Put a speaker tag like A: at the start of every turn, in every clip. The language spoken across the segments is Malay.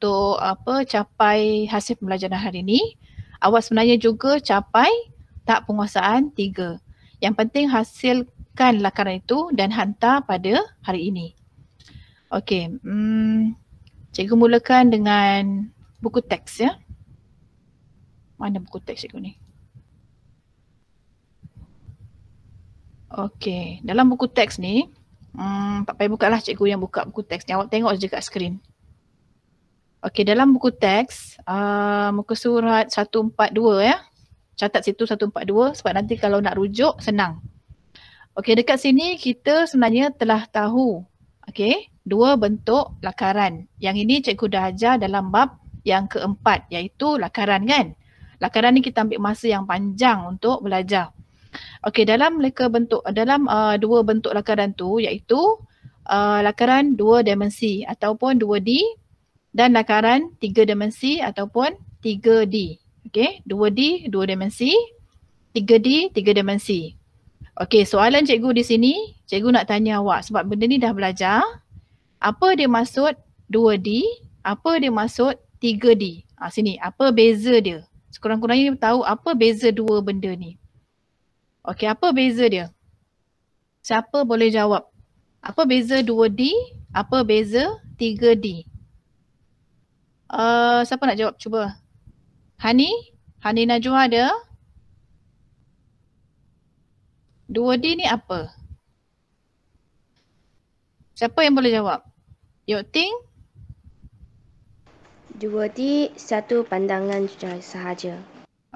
A: untuk capai hasil pembelajaran hari ini. Awak sebenarnya juga capai tahap penguasaan 3. Yang penting hasilkan lakaran itu dan hantar pada hari ini. Okey, cikgu mulakan dengan buku teks ya. Mana buku teks cikgu ni? Okey, dalam buku teks ni, tak payah buka lah cikgu yang buka buku teks ni. Awak tengok je kat skrin. Okey, dalam buku teks, muka surat 142 ya. Catat situ 142 sebab nanti kalau nak rujuk senang. Okey, dekat sini kita sebenarnya telah tahu dua bentuk lakaran. Yang ini cikgu dah ajar dalam bab yang keempat iaitu lakaran kan. Lakaran ni kita ambil masa yang panjang untuk belajar. Okey, dalam dua bentuk lakaran tu iaitu lakaran 2 dimensi ataupun 2D dan lakaran 3 dimensi ataupun 3D. Okey, 2D 2 dimensi, 3D 3 dimensi. Okey, soalan cikgu di sini, cikgu nak tanya awak sebab benda ni dah belajar. Apa dia maksud 2D? Apa dia maksud 3D? Sini, apa beza dia? Sekurang-kurangnya tahu apa beza dua benda ni. Okey, apa beza dia? Siapa boleh jawab? Apa beza 2D? Apa beza 3D? Siapa nak jawab? Cuba. Hani Najwa ada? 2D ni apa? Siapa yang boleh jawab? Yok Ting?
B: 2D satu pandangan sahaja.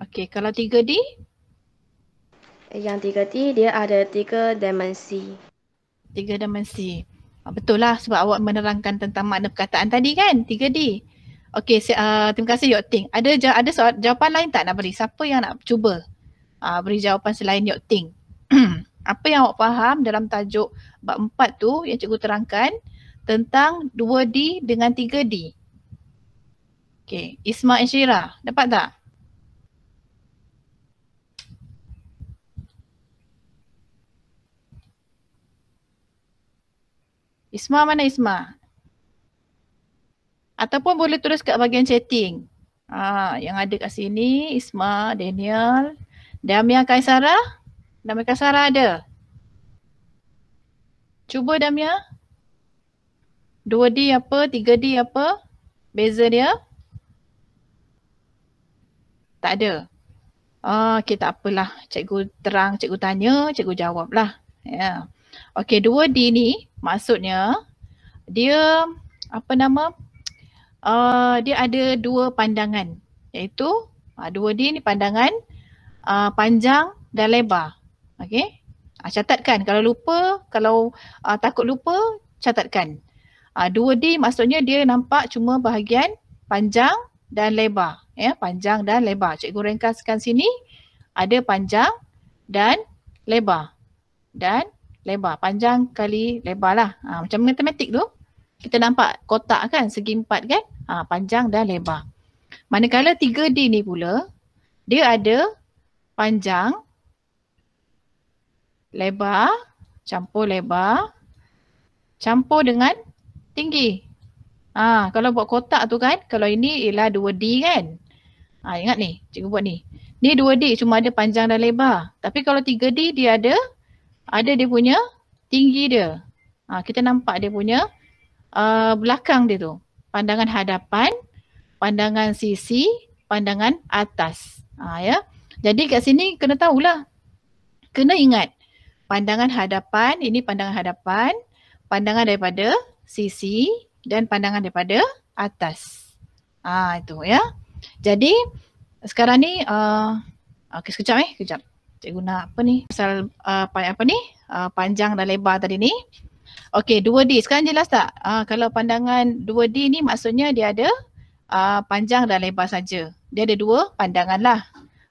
A: Okey, kalau 3D?
B: Yang 3D dia ada 3 dimensi.
A: 3 dimensi. Betul lah sebab awak menerangkan tentang makna perkataan tadi kan, 3D. Okey, terima kasih Yok Ting. Ada soal, jawapan lain tak nak beri? Siapa yang nak cuba beri jawapan selain Yok Ting? Apa yang awak faham dalam tajuk bab 4 tu yang cikgu terangkan tentang 2D dengan 3D? Okey, Isma Insyira, dapat tak? Isma mana Isma? Ataupun boleh tulis kat bahagian chatting. Yang ada kat sini, Isma, Daniel, Damia Kaisara. Damia Kaisara ada? Cuba Damia. 2D apa, 3D apa? Beza dia? Tak ada. Okay, tak apalah. Cikgu terang, cikgu tanya, cikgu jawab lah. Ya. Okay, 2D ni maksudnya dia dia ada dua pandangan iaitu 2D ni pandangan panjang dan lebar. Okay, catatkan kalau lupa, kalau takut lupa catatkan. 2D maksudnya dia nampak cuma bahagian panjang dan lebar. Ya, panjang dan lebar. Cikgu ringkaskan sini ada panjang dan lebar. Dan lebar, panjang kali lebar lah. Macam matematik tu. Kita nampak kotak kan, segi empat kan, panjang dan lebar. Manakala 3D ni pula, dia ada panjang, lebar, campur dengan tinggi. Kalau buat kotak tu kan, kalau ini ialah 2D kan. Ingat ni, cikgu buat ni. Ni 2D cuma ada panjang dan lebar. Tapi kalau 3D dia ada dia punya tinggi dia. Kita nampak dia punya belakang dia tu. Pandangan hadapan, pandangan sisi, pandangan atas. Ya. Jadi kat sini kena tahulah. Kena ingat. Pandangan hadapan, ini pandangan hadapan, pandangan daripada sisi dan pandangan daripada atas. Itu ya. Jadi sekarang ni okey sekejap. Cikgu nak apa ni? Pasal panjang dan lebar tadi ni. Okey, 2D. Sekarang jelas tak? Kalau pandangan 2D ni maksudnya dia ada panjang dan lebar saja. Dia ada dua pandangan lah.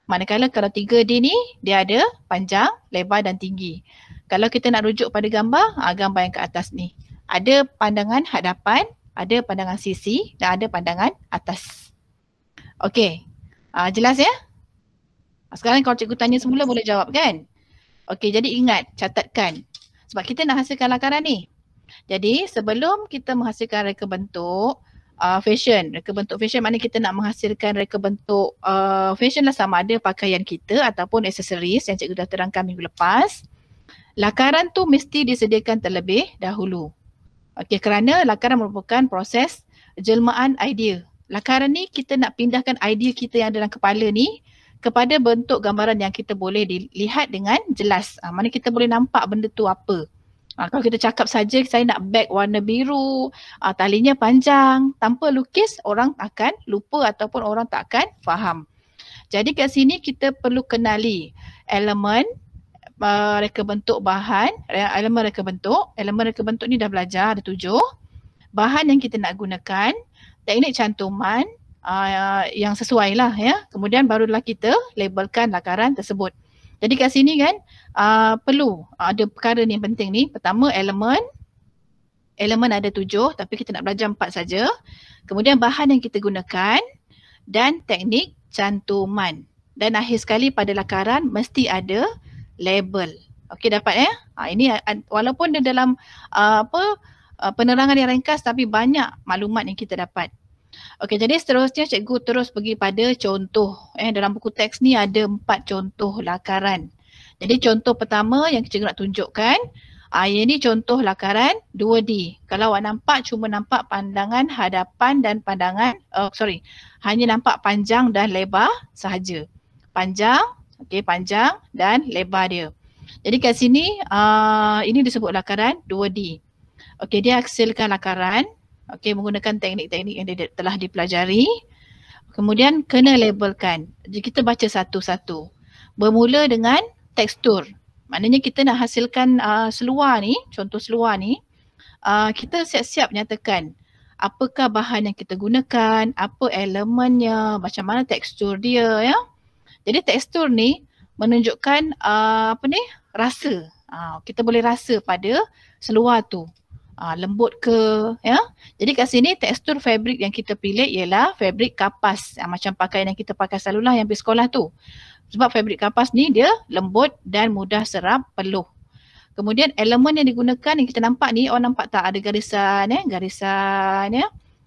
A: Manakala kalau 3D ni dia ada panjang, lebar dan tinggi. Kalau kita nak rujuk pada gambar, gambar yang ke atas ni. Ada pandangan hadapan, ada pandangan sisi dan ada pandangan atas. Okey, jelas ya? Sekarang kalau cikgu tanya semula boleh jawab kan? Okey, jadi ingat, catatkan. Sebab kita nak hasilkan lakaran ni. Jadi sebelum kita menghasilkan reka bentuk, fashion. Reka bentuk fashion maknanya kita nak menghasilkan reka bentuk fashion lah, sama ada pakaian kita ataupun aksesoris yang cikgu dah terangkan minggu lepas. Lakaran tu mesti disediakan terlebih dahulu. Okey, kerana lakaran merupakan proses jelmaan idea. Lakaran ni kita nak pindahkan idea kita yang dalam kepala ni kepada bentuk gambaran yang kita boleh dilihat dengan jelas. Mana kita boleh nampak benda tu apa. Kalau kita cakap saja saya nak beg warna biru, talinya panjang, tanpa lukis orang akan lupa ataupun orang tak akan faham. Jadi kat sini kita perlu kenali elemen reka bentuk bahan, elemen reka bentuk. Elemen reka bentuk ni dah belajar, ada 7. Bahan yang kita nak gunakan, teknik cantuman yang sesuai lah ya. Kemudian barulah kita labelkan lakaran tersebut. Jadi kat sini kan perlu ada perkara ni yang penting ni. Pertama elemen ada 7 tapi kita nak belajar 4 saja. Kemudian bahan yang kita gunakan dan teknik cantuman. Dan akhir sekali pada lakaran mesti ada label. Okey, dapat ya? Ini walaupun dia dalam penerangan yang ringkas tapi banyak maklumat yang kita dapat. Okey, jadi seterusnya cikgu terus pergi pada contoh. Dalam buku teks ni ada 4 contoh lakaran. Jadi contoh pertama yang cikgu nak tunjukkan, ini contoh lakaran 2D. Kalau awak nampak cuma nampak pandangan hadapan dan pandangan, hanya nampak panjang dan lebar sahaja. Panjang, okey, panjang dan lebar dia. Jadi kat sini ini disebut lakaran 2D. Okey, dia hasilkan lakaran. Okey, menggunakan teknik-teknik yang telah dipelajari. Kemudian kena labelkan. Jadi kita baca satu-satu. Bermula dengan tekstur. Maknanya kita nak hasilkan seluar ni, contoh seluar ni, kita siap-siap nyatakan apakah bahan yang kita gunakan, apa elemennya, macam mana tekstur dia ya. Jadi tekstur ni menunjukkan rasa. Kita boleh rasa pada seluar tu. Lembut ke ya. Jadi kat sini tekstur fabrik yang kita pilih ialah fabrik kapas. Macam pakaian yang kita pakai selalulah yang pergi sekolah tu. Sebab fabrik kapas ni dia lembut dan mudah serap peluh. Kemudian elemen yang digunakan yang kita nampak ni, orang nampak tak ada garisan ya,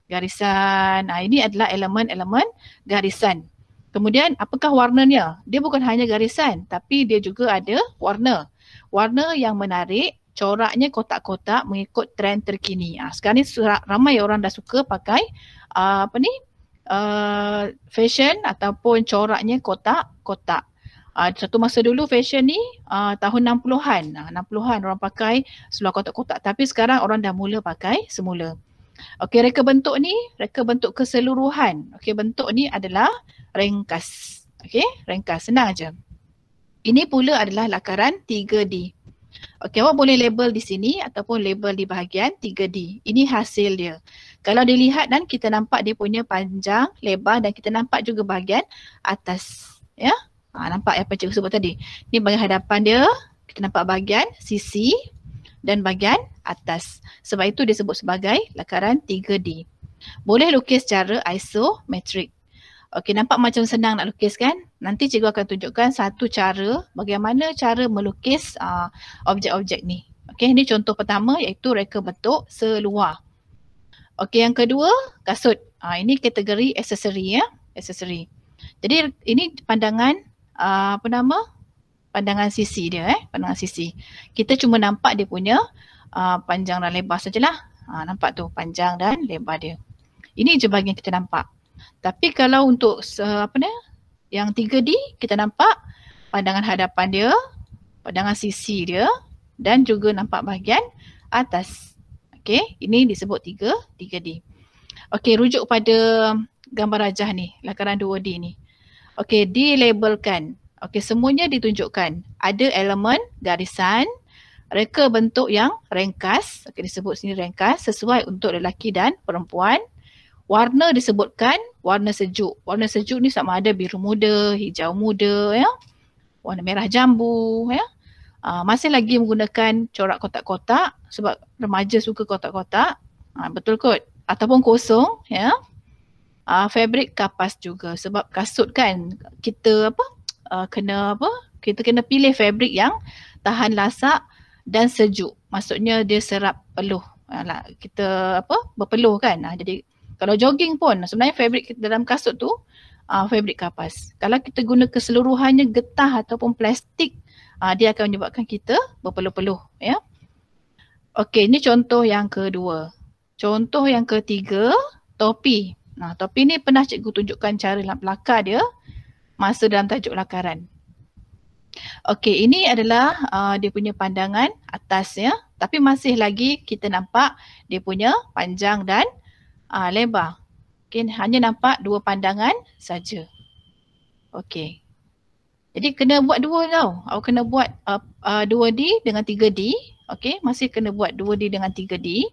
A: garisan. Ini adalah elemen-elemen garisan. Kemudian apakah warnanya? Dia bukan hanya garisan tapi dia juga ada warna. Warna yang menarik, coraknya kotak-kotak mengikut trend terkini. Sekarang ni ramai orang dah suka pakai fashion ataupun coraknya kotak-kotak. Satu masa dulu fashion ni tahun 60-an. 60-an orang pakai seluar kotak-kotak tapi sekarang orang dah mula pakai semula. Okey, reka bentuk ni, reka bentuk keseluruhan. Okey, bentuk ni adalah ringkas. Okey, ringkas, senang aja. Ini pula adalah lakaran 3D. Okey, awak boleh label di sini ataupun label di bahagian 3D. Ini hasil dia. Kalau dilihat dan kita nampak dia punya panjang, lebar dan kita nampak juga bahagian atas. Ya, nampak apa cikgu sebut tadi. Ini bahagian hadapan dia, kita nampak bahagian sisi dan bahagian atas. Sebab itu disebut sebagai lakaran 3D. Boleh lukis secara isometrik. Okey, nampak macam senang nak lukis kan? Nanti cikgu akan tunjukkan satu cara bagaimana cara melukis objek-objek ni. Okey, ini contoh pertama iaitu reka bentuk seluar. Okey, yang kedua kasut. Ini kategori aksesori ya, aksesori. Jadi ini pandangan pandangan sisi dia pandangan sisi. Kita cuma nampak dia punya panjang dan lebar sajalah. Nampak tu panjang dan lebar dia. Ini je bahagian kita nampak. Tapi kalau untuk yang 3D kita nampak pandangan hadapan dia, pandangan sisi dia dan juga nampak bahagian atas. Okey, ini disebut 3D. Okey, rujuk pada gambar rajah ni, lakaran 2D ni. Okey, dilabelkan. Okey, semuanya ditunjukkan. Ada elemen garisan, reka bentuk yang ringkas. Okey, disebut sini ringkas sesuai untuk lelaki dan perempuan. Warna disebutkan warna sejuk. Warna sejuk ni sama ada biru muda, hijau muda ya. Warna merah jambu ya. Masih lagi menggunakan corak kotak-kotak sebab remaja suka kotak-kotak. Betul kot. Ataupun kosong ya. Fabrik kapas juga sebab kasut kan kita kita kena pilih fabrik yang tahan lasak dan sejuk. Maksudnya dia serap peluh. Kita berpeluh kan. Jadi Kalau jogging pun sebenarnya fabrik dalam kasut tu fabrik kapas. Kalau kita guna keseluruhannya getah ataupun plastik, dia akan menyebabkan kita berpeluh-peluh, ya. Okey, ini contoh yang kedua. Contoh yang ketiga, topi. Nah, topi ni pernah cikgu tunjukkan cara lakar dia masa dalam tajuk lakaran. Okey, ini adalah dia punya pandangan atas, ya. Tapi masih lagi kita nampak dia punya panjang dan lebar. Okay, hanya nampak dua pandangan saja. Okey. Jadi kena buat dua tau. Awak kena buat 2D dengan 3D. Okey, masih kena buat 2D dengan 3D.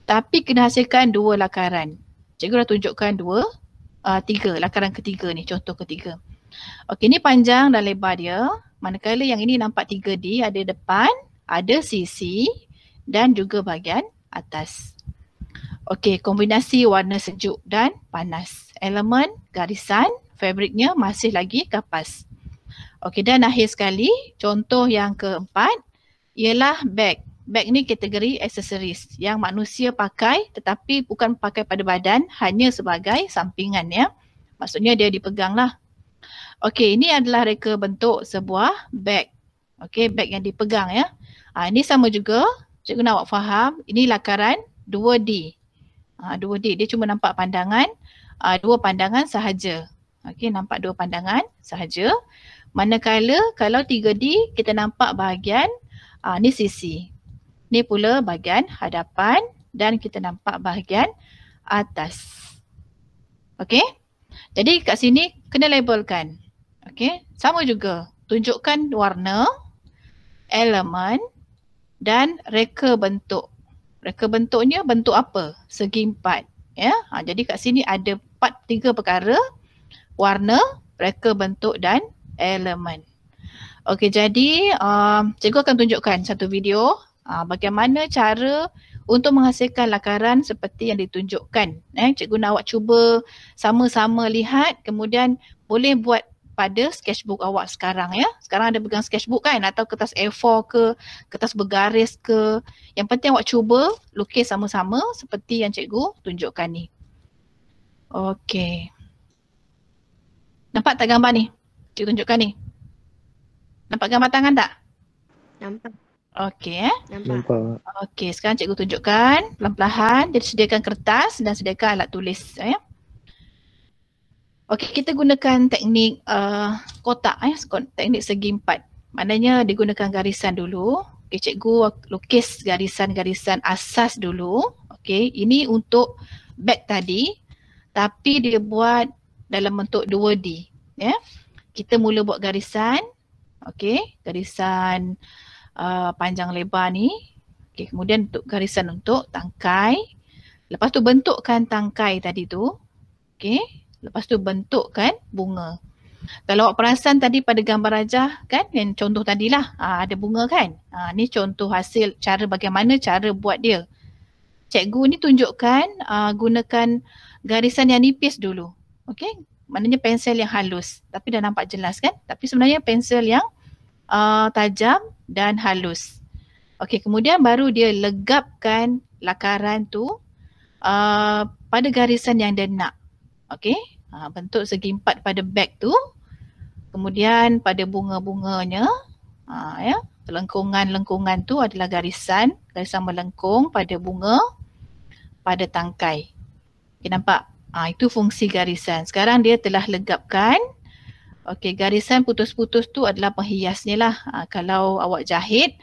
A: Tapi kena hasilkan dua lakaran. Cikgu dah tunjukkan tiga, lakaran ketiga ni, contoh ketiga. Okey, ni panjang dan lebar dia. Manakala yang ini nampak 3D, ada depan, ada sisi dan juga bahagian atas. Okey, kombinasi warna sejuk dan panas. Elemen, garisan, fabriknya masih lagi kapas. Okey, dan akhir sekali, contoh yang keempat ialah beg. Beg ni kategori aksesoris yang manusia pakai tetapi bukan pakai pada badan, hanya sebagai sampingan, ya. Maksudnya dia dipegang lah. Okey, ini adalah reka bentuk sebuah beg. Okey, beg yang dipegang, ya. Ini sama juga, cikgu nak awak faham, ini lakaran 2D. 2D, dia cuma nampak pandangan, dua pandangan sahaja. Okey, nampak dua pandangan sahaja. Manakala kalau 3D kita nampak bahagian, ni sisi. Ni pula bahagian hadapan dan kita nampak bahagian atas. Okey, jadi kat sini kena labelkan. Okey, sama juga. Tunjukkan warna, elemen dan reka bentuk. Reka bentuknya bentuk apa? Segi empat. Ya? Jadi kat sini ada tiga perkara. Warna, reka bentuk dan elemen. Okey, jadi cikgu akan tunjukkan satu video bagaimana cara untuk menghasilkan lakaran seperti yang ditunjukkan. Cikgu nak awak cuba sama-sama lihat, kemudian boleh buat pada sketchbook awak sekarang, ya. Sekarang ada pegang sketchbook kan, atau kertas A4 ke, kertas bergaris ke. Yang penting awak cuba lukis sama-sama seperti yang cikgu tunjukkan ni. Okey. Nampak tak gambar ni? Cikgu tunjukkan ni. Nampak gambar tangan tak?
B: Nampak.
A: Okey,
B: Nampak.
A: Okey, sekarang cikgu tunjukkan perlahan-lahan. Dia sediakan kertas dan sediakan alat tulis, ya. Okey, kita gunakan teknik kotak, teknik segi empat. Maknanya digunakan garisan dulu. Okey, cikgu lukis garisan-garisan asas dulu. Okey, ini untuk beg tadi, tapi dia buat dalam bentuk 2D, ya. Kita mula buat garisan. Okey, garisan panjang lebar ni. Okey, kemudian untuk garisan untuk tangkai. Lepas tu bentukkan tangkai tadi tu. Okey, lepas tu bentukkan bunga. Kalau awak perasan tadi pada gambar rajah kan, yang contoh tadilah ada bunga kan. Ni contoh hasil bagaimana cara buat dia. Cikgu ni tunjukkan gunakan garisan yang nipis dulu. Okey, maknanya pensel yang halus. Tapi dah nampak jelas kan. Tapi sebenarnya pensel yang tajam dan halus. Okey, kemudian baru dia legapkan lakaran tu pada garisan yang dia nak. Okey, bentuk segi empat pada beg tu. Kemudian pada bunga-bunganya, ya, lengkungan-lengkungan tu adalah garisan melengkung pada bunga, pada tangkai. Okey, nampak? Itu fungsi garisan. Sekarang dia telah legapkan. Okey, garisan putus-putus tu adalah penghiasnya lah. Kalau awak jahit,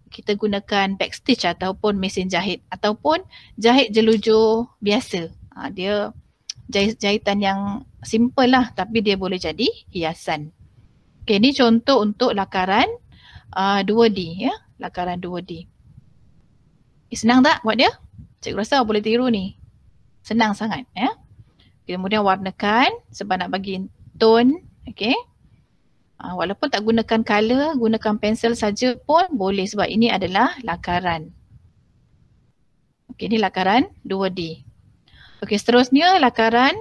A: kita gunakan backstitch ataupun mesin jahit ataupun jahit jelujur biasa. Dia jahitan yang simple lah, tapi dia boleh jadi hiasan. Okey, ni contoh untuk lakaran 2D, ya, lakaran 2D. Senang tak buat dia? Cikgu rasa awak boleh tiru ni. Senang sangat, ya. Kemudian warnakan sebab nak bagi tone, okey. Walaupun tak gunakan color, gunakan pensel saja pun boleh sebab ini adalah lakaran. Okey, ini lakaran 2D. Okey, seterusnya lakaran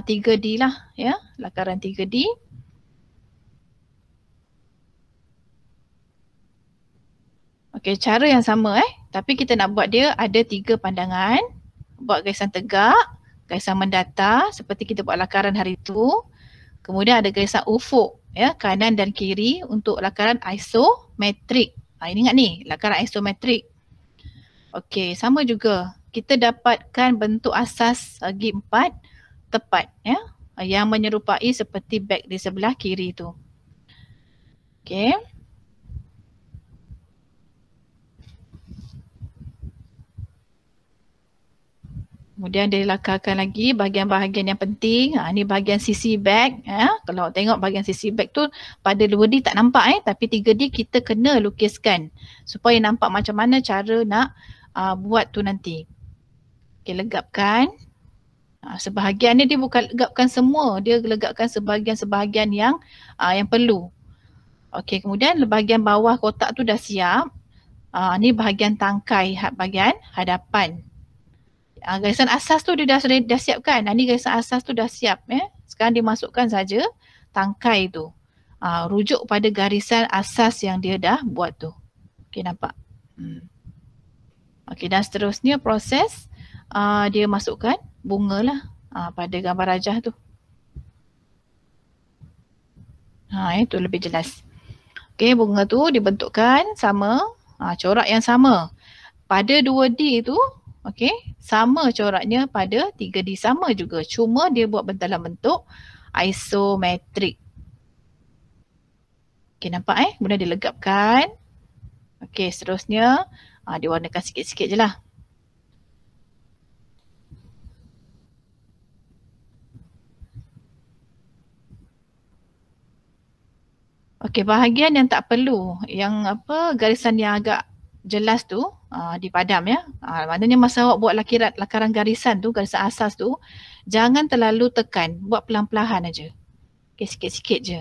A: 3D lah, ya, lakaran 3D. Okey, cara yang sama tapi kita nak buat dia ada 3 pandangan. Buat garisan tegak, garisan mendatar seperti kita buat lakaran hari itu. Kemudian ada garisan ufuk ya, kanan dan kiri untuk lakaran isometrik. Ini ingat ni, lakaran isometrik. Okey, sama juga. Kita dapatkan bentuk asas segi 4 tepat ya, yang menyerupai seperti beg di sebelah kiri tu. Okey. Kemudian dia lakarkan lagi bahagian-bahagian yang penting. Ni bahagian sisi beg. Kalau tengok bahagian sisi beg tu pada 2D tak nampak tapi 3D kita kena lukiskan supaya nampak macam mana cara nak buat tu nanti. Okay, legapkan. Sebahagian ni dia bukan legapkan semua. Dia legapkan sebahagian-sebahagian yang perlu. Okey, kemudian bahagian bawah kotak tu dah siap. Ni bahagian tangkai bahagian hadapan. Garisan asas tu dia dah siapkan. Ni garisan asas tu dah siap ya. Sekarang dimasukkan saja tangkai tu. Rujuk pada garisan asas yang dia dah buat tu. Okey, nampak? Okey, dan seterusnya proses dia masukkan bunga lah pada gambar rajah tu. Itu lebih jelas. Okey, bunga tu dibentukkan sama, corak yang sama. Pada 2D tu, okey, sama coraknya pada 3D, sama juga. Cuma dia buat dalam bentuk isometrik. Okey, nampak kemudian dilegapkan. Okey, seterusnya diwarnakan sikit-sikit je lah. Okey, bahagian yang tak perlu, yang garisan yang agak jelas tu dipadam ya. Maknanya masa awak buat lakaran garisan tu, garisan asas tu, jangan terlalu tekan, buat pelan-pelan aja. Okey, sikit-sikit je.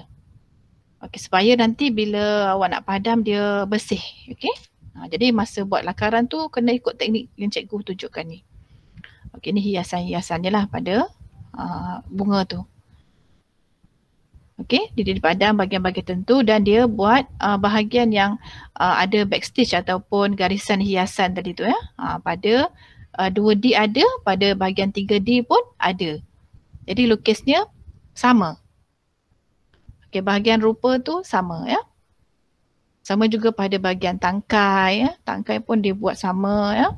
A: Okey, supaya nanti bila awak nak padam dia bersih. Okey. Jadi masa buat lakaran tu kena ikut teknik yang cikgu tunjukkan ni. Okey, ni hiasan-hiasannya lah pada bunga tu. Okey, dia dipadam bahagian-bahagian tertentu dan dia buat bahagian yang ada backstage ataupun garisan hiasan tadi tu ya. Pada 2D ada, pada bahagian 3D pun ada. Jadi lukisnya sama. Okey, bahagian rupa tu sama ya. Sama juga pada bahagian tangkai ya. Tangkai pun dia buat sama ya.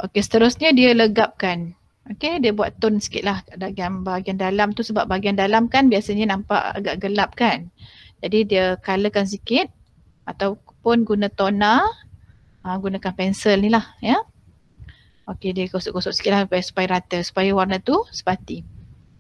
A: Okey, seterusnya dia legapkan. Okey, dia buat tone sikit lah bahagian dalam tu, sebab bahagian dalam kan biasanya nampak agak gelap kan. Jadi dia colourkan sikit ataupun guna toner, gunakan pensel ni lah ya. Okey, dia gosok-gosok sikit lah supaya rata, supaya warna tu sepati.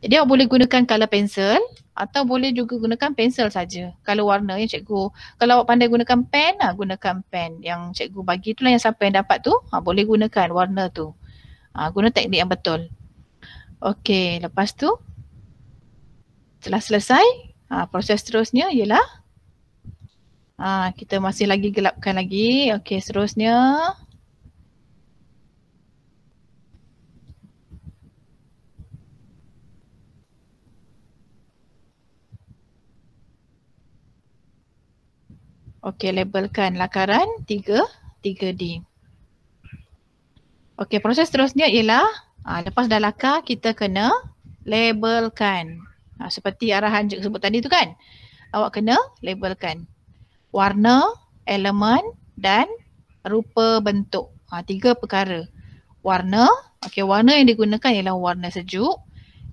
A: Jadi awak boleh gunakan colour pensel atau boleh juga gunakan pensel saja. Kalau warna yang cikgu, kalau awak pandai gunakan pen, gunakan pen yang cikgu bagi tu lah, yang siapa yang dapat tu boleh gunakan warna tu. Guna teknik yang betul. Okey, lepas tu setelah selesai, proses seterusnya ialah kita masih lagi gelapkan lagi. Okey, seterusnya okey, labelkan lakaran 3D. Okey, proses seterusnya ialah lepas dah lakar kita kena labelkan. Seperti arahan cikgu sebut tadi tu kan. Awak kena labelkan warna, elemen dan rupa bentuk. 3 perkara. Warna, okey, warna yang digunakan ialah warna sejuk.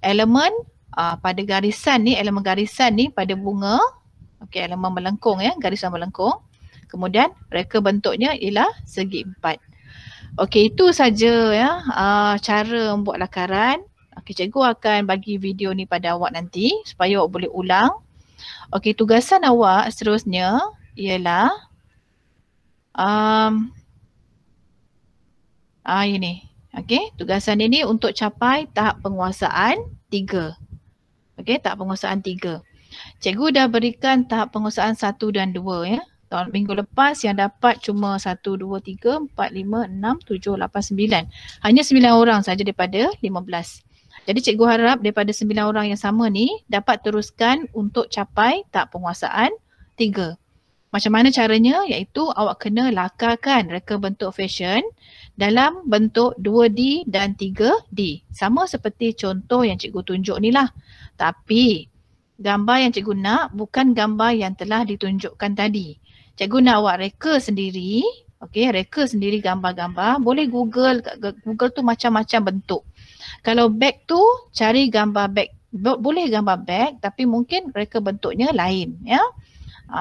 A: Elemen pada garisan ni, elemen garisan ni pada bunga. Okey, elemen melengkung ya, garisan melengkung. Kemudian reka bentuknya ialah segi 4. Okey, itu saja ya cara membuat lakaran. Okey, cikgu akan bagi video ni pada awak nanti supaya awak boleh ulang. Okey, tugasan awak seterusnya ialah ini. Okey, tugasan ini untuk capai tahap penguasaan 3. Okey, tahap penguasaan 3. Cikgu dah berikan tahap penguasaan 1 dan 2 ya. Tahun minggu lepas yang dapat cuma 1, 2, 3, 4, 5, 6, 7, 8, 9. Hanya 9 orang saja daripada 15. Jadi cikgu harap daripada 9 orang yang sama ni dapat teruskan untuk capai tahap penguasaan 3. Macam mana caranya? Iaitu awak kena lakarkan reka bentuk fashion dalam bentuk 2D dan 3D. Sama seperti contoh yang cikgu tunjuk ni lah. Tapi gambar yang cikgu nak bukan gambar yang telah ditunjukkan tadi. Cikgu nak awak reka sendiri, okey, reka sendiri gambar-gambar. Boleh Google, Google tu macam-macam bentuk. Kalau bag tu cari gambar bag, boleh gambar bag tapi mungkin reka bentuknya lain ya.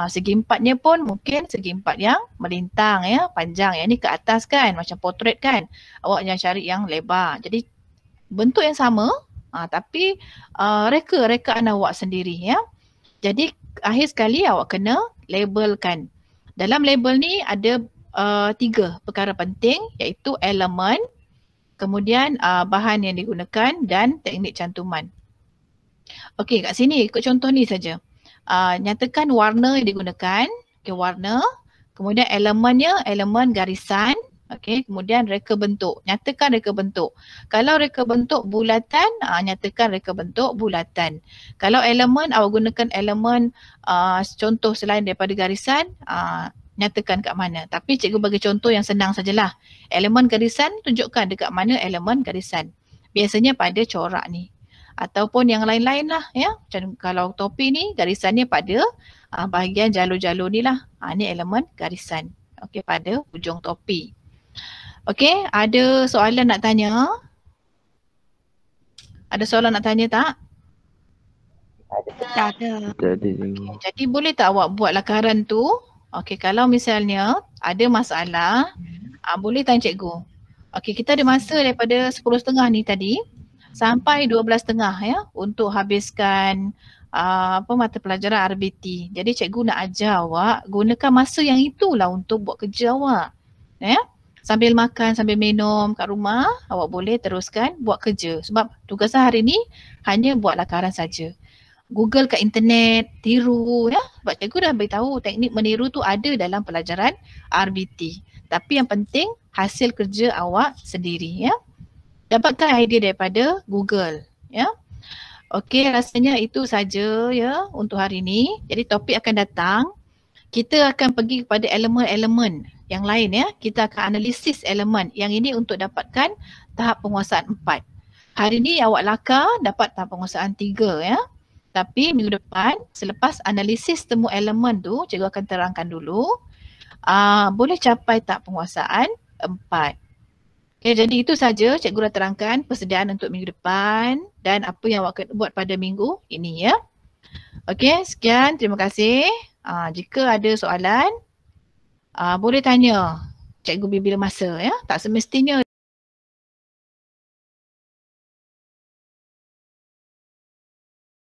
A: Segi empatnya pun mungkin segi empat yang melintang ya, panjang. Yang ni ke atas kan, macam portrait kan. Awak jangan cari yang lebar. Jadi bentuk yang sama tapi rekaan awak sendiri ya. Jadi akhir sekali awak kena labelkan. Dalam label ni ada 3 perkara penting iaitu elemen, kemudian bahan yang digunakan dan teknik cantuman. Okey, kat sini ikut contoh ni saja. Nyatakan warna yang digunakan, okay, warna, kemudian elemennya, elemen garisan, okay, kemudian reka bentuk, nyatakan reka bentuk. Kalau reka bentuk bulatan, nyatakan reka bentuk bulatan. Kalau elemen, awak gunakan elemen contoh selain daripada garisan, nyatakan kat mana. Tapi cikgu bagi contoh yang senang sajalah. Elemen garisan, tunjukkan dekat mana elemen garisan. Biasanya pada corak ni. Ataupun yang lain-lain lah ya. Macam kalau topi ni garisannya pada bahagian jalur-jalur ni lah. Ni elemen garisan. Okey, pada hujung topi. Okey, ada soalan nak tanya? Ada soalan nak tanya tak?
B: Ada.
A: Okay, jadi boleh tak awak buat lakaran tu? Okey, kalau misalnya ada masalah, boleh tanya cikgu. Okey, kita ada masa daripada 10.30 ni tadi sampai 12.30 ya untuk habiskan mata pelajaran RBT. Jadi cikgu nak ajar awak gunakan masa yang itulah untuk buat kerja awak. Ya. Sambil makan, sambil minum kat rumah, awak boleh teruskan buat kerja. Sebab tugasan hari ni hanya buat lakaran saja. Google kat internet, tiru ya. Sebab cikgu dah beritahu teknik meniru tu ada dalam pelajaran RBT. Tapi yang penting hasil kerja awak sendiri ya. Dapatkan idea daripada Google ya. Okey, rasanya itu saja ya untuk hari ini. Jadi topik akan datang, kita akan pergi kepada elemen-elemen yang lain ya. Kita akan analisis elemen. Yang ini untuk dapatkan tahap penguasaan 4. Hari ini awak lakar dapat tahap penguasaan 3 ya. Tapi minggu depan selepas analisis temu elemen tu, cikgu akan terangkan dulu boleh capai tahap penguasaan 4. Okay, jadi itu saja cikgu dah terangkan persediaan untuk minggu depan dan apa yang awak akan buat pada minggu ini ya. Okey, sekian, terima kasih. Jika ada soalan, boleh tanya cikgu bila masa ya. Tak semestinya